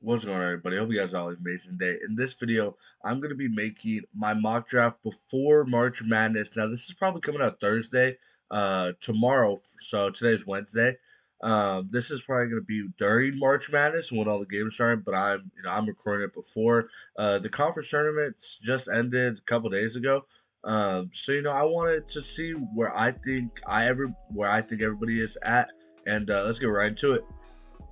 What's going on, everybody? I hope you guys all have an amazing day. In this video, I'm going to be making my mock draft before March Madness. Now, this is probably coming out Thursday, tomorrow. So today's Wednesday. This is probably going to be during March Madness when all the games start. But I'm recording it before. The conference tournaments just ended a couple days ago. So I wanted to see where I think everybody is at, and let's get right into it.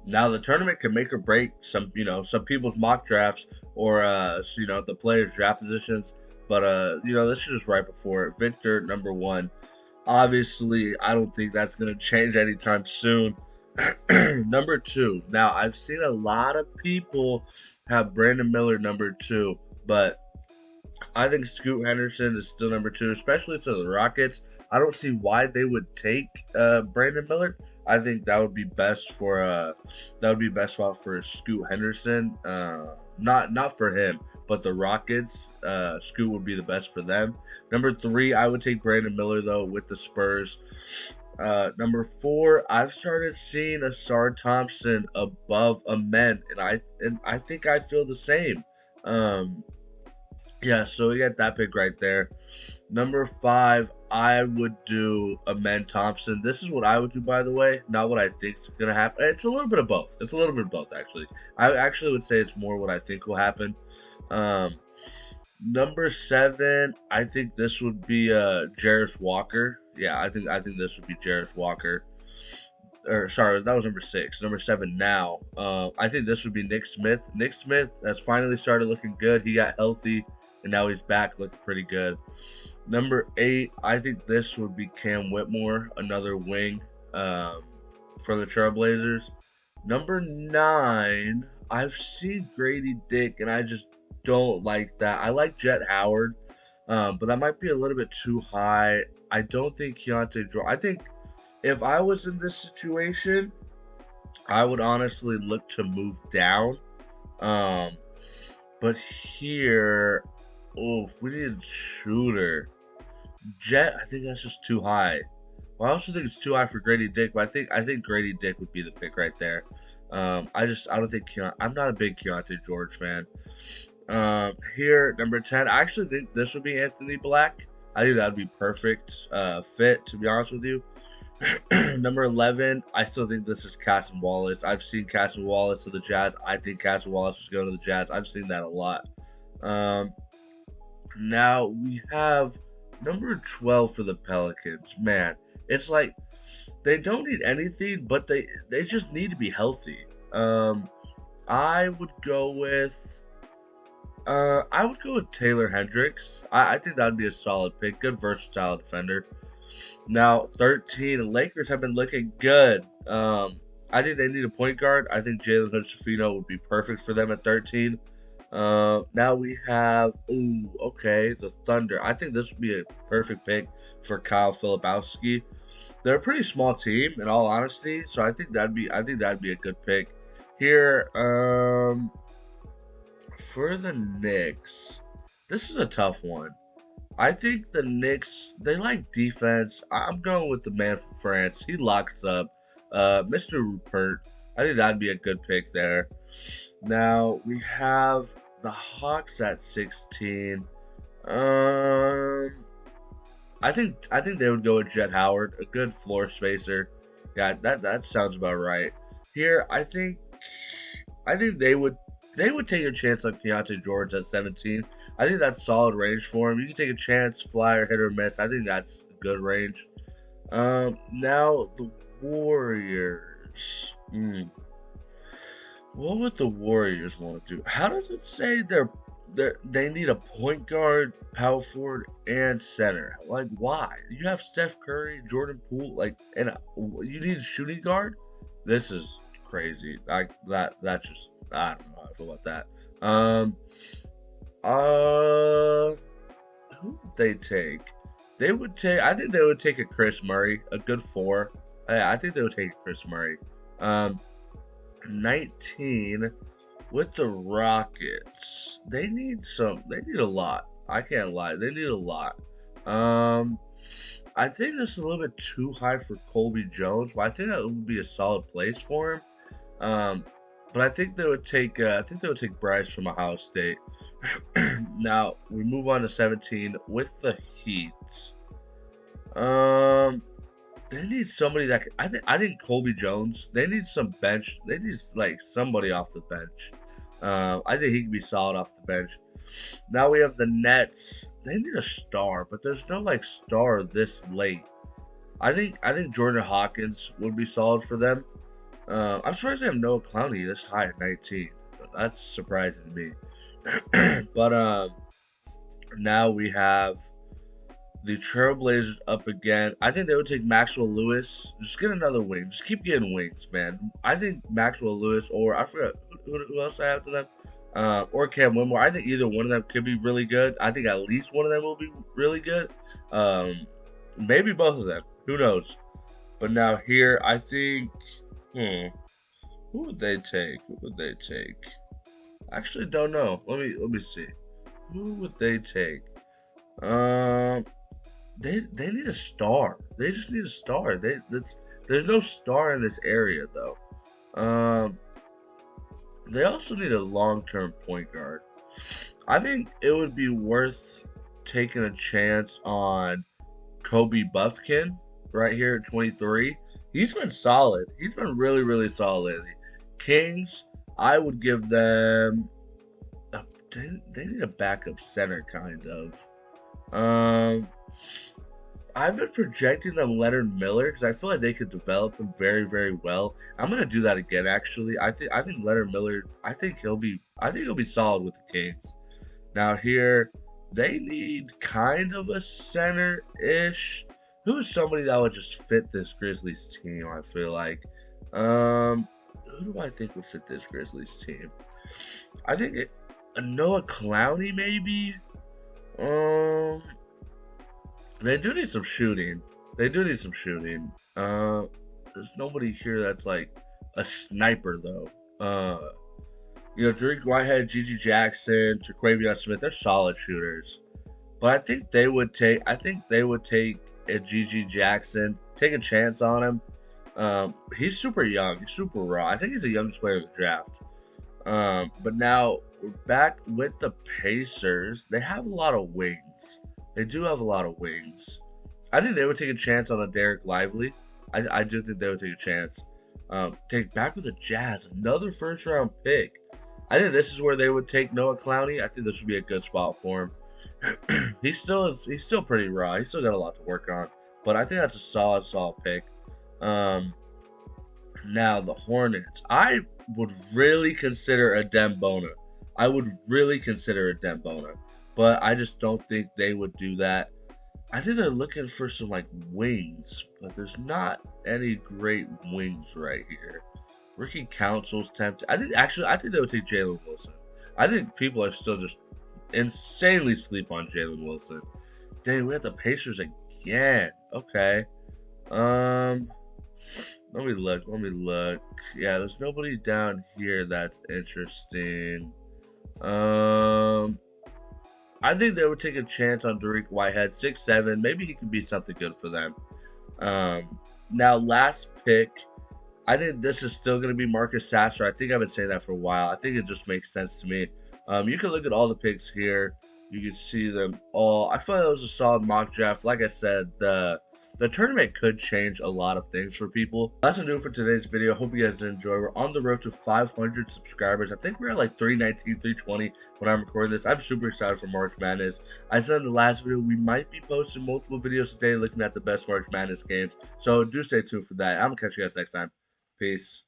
Now the tournament can make or break some people's mock drafts or the players' draft positions. But this is just right before it. Victor number one. Obviously, I don't think that's gonna change anytime soon. Number two. Now I've seen a lot of people have Brandon Miller number two, but I think Scoot Henderson is still number two, especially to the Rockets. I don't see why they would take Brandon Miller. I think that would be best spot for Scoot Henderson. Not for him, but the Rockets. Scoot would be the best for them. Number three, I would take Brandon Miller though with the Spurs. Number four, I've started seeing Asar Thompson above Amen, and I think I feel the same. Um, yeah, so we got that pick right there. Number five, I would do Amen Thompson. This is what I would do, by the way, not what I think's gonna happen. It's a little bit of both. It's a little bit of both, actually. I actually would say it's more what I think will happen. Um, Number seven, I think this would be Jarris Walker. Yeah, I think this would be Jarris Walker. Or sorry, that was number six. Number seven now. I think this would be Nick Smith. Nick Smith has finally started looking good. He got healthy, and now he's back looking pretty good. Number eight, I think this would be Cam Whitmore, another wing um, for the Trailblazers. Number nine, I've seen Grady Dick, and I just don't like that. I like Jet Howard, but that might be a little bit too high. I don't think Keontae Jordan. I think if I was in this situation, I would honestly look to move down. Um, but here, oh, if we need a shooter, Jet, I think that's just too high. Well, I also think it's too high for Grady Dick, but I think Grady Dick would be the pick right there. I don't think I'm not a big Keontae George fan. Here number 10, I actually think this would be Anthony Black. I think that would be perfect fit, to be honest with you. Number 11, I still think this is Casson Wallace. I've seen Casson Wallace to the Jazz. I think Casson Wallace was going to the Jazz. I've seen that a lot. Um, Now we have number 12 for the Pelicans. Man, it's like they don't need anything, but they just need to be healthy. I would go with Taylor Hendricks. I think that would be a solid pick. Good versatile defender. Now 13, Lakers have been looking good. I think they need a point guard. I think Jalen Hood-Schifino would be perfect for them at 13. Now we have the Thunder. I think this would be a perfect pick for Kyle Filipowski. They're a pretty small team, in all honesty, so I think that'd be a good pick. Here, for the Knicks, this is a tough one. I think the Knicks, they like defense. I'm going with the man from France. He locks up. Mr. Rupert. I think that'd be a good pick there. Now we have the Hawks at 16. Um, I think they would go with Jet Howard, a good floor spacer. Yeah, that sounds about right. Here, I think they would take a chance on Keontae George at 17. I think that's solid range for him. You can take a chance, flyer, hit or miss. I think that's a good range. Now the Warriors. What would the Warriors want to do? How does it say they need a point guard, power forward, and center? Like, why? You have Steph Curry, Jordan Poole, you need a shooting guard. This is crazy. Like that just I don't know how I feel about that. Uh, who would they take? I think they would take a Chris Murray, a good four. I think they would take a Chris Murray. Um, 19 with the Rockets. They need a lot. I can't lie. They need a lot. Um I think this is a little bit too high for Colby Jones, but I think that would be a solid place for him. Um but I think they would take. I think they would take Bryce from Ohio State. Now we move on to 17 with the Heat. Um, they need somebody that can, I think Colby Jones. They need some bench. They need like somebody off the bench. I think he can be solid off the bench. Now we have the Nets. They need a star, but there's no like star this late. I think Jordan Hawkins would be solid for them. I'm surprised they have Noah Clowney this high at 19. That's surprising to me. But now we have the Trailblazers up again. I think they would take Maxwell Lewis. Just get another wing. Just keep getting wings, man. I think Maxwell Lewis, or I forgot who else I have to them, or Cam Whitmore. I think either one of them could be really good. I think at least one of them will be really good. Maybe both of them. Who knows? But now here, I think, who would they take? Who would they take? I actually don't know. Let me see. Who would they take? Um, they need a star. They just need a star. There's no star in this area though. Um, they also need a long-term point guard. I think it would be worth taking a chance on Kobe Buffkin right here at 23. He's been solid. He's been really, really solid lately. Kings, I would give them. They need a backup center, kind of. Um, I've been projecting them Leonard Miller because I feel like they could develop him very, very well. I'm gonna do that again. Actually, I think Leonard Miller. I think he'll be solid with the Kings. Now here, they need kind of a center-ish. Who's somebody that would just fit this Grizzlies team? I feel like. Who do I think would fit this Grizzlies team? I think Noah Clowney maybe. Um, they do need some shooting. They do need some shooting. There's nobody here that's like a sniper though. Drake Whitehead, Gigi Jackson, Terquavion Smith, they're solid shooters. But I think they would take a Gigi Jackson, take a chance on him. He's super young, he's super raw. I think he's the youngest player in the draft. But now we're back with the Pacers. They have a lot of wings. They do have a lot of wings. I think they would take a chance on a Derek Lively. I do think they would take a chance. Take back with the Jazz, another first round pick. I think this is where they would take Noah Clowney. I think this would be a good spot for him. He's still pretty raw. He's still got a lot to work on, but I think that's a solid pick. Now the Hornets. I would really consider a Dembona. I would really consider a Dembona, but I just don't think they would do that. I think they're looking for some like wings, but there's not any great wings right here. Ricky Council's tempted. I think they would take Jalen Wilson. I think people are still just insanely sleep on Jalen Wilson. Dang, we have the Pacers again. Okay. Let me look. Yeah, there's nobody down here that's interesting. I think they would take a chance on Dariq Whitehead, 6'7". Maybe he could be something good for them. Now last pick. I think this is still going to be Marcus Sasser. I think I've been saying that for a while. I think it just makes sense to me. You can look at all the picks here. You can see them all. I feel like it was a solid mock draft. Like I said, the tournament could change a lot of things for people. That's going to do it for today's video. Hope you guys enjoy. We're on the road to 500 subscribers. I think we're at like 319, 320 when I'm recording this. I'm super excited for March Madness. I said in the last video, we might be posting multiple videos today looking at the best March Madness games. So do stay tuned for that. I'm going to catch you guys next time. Peace.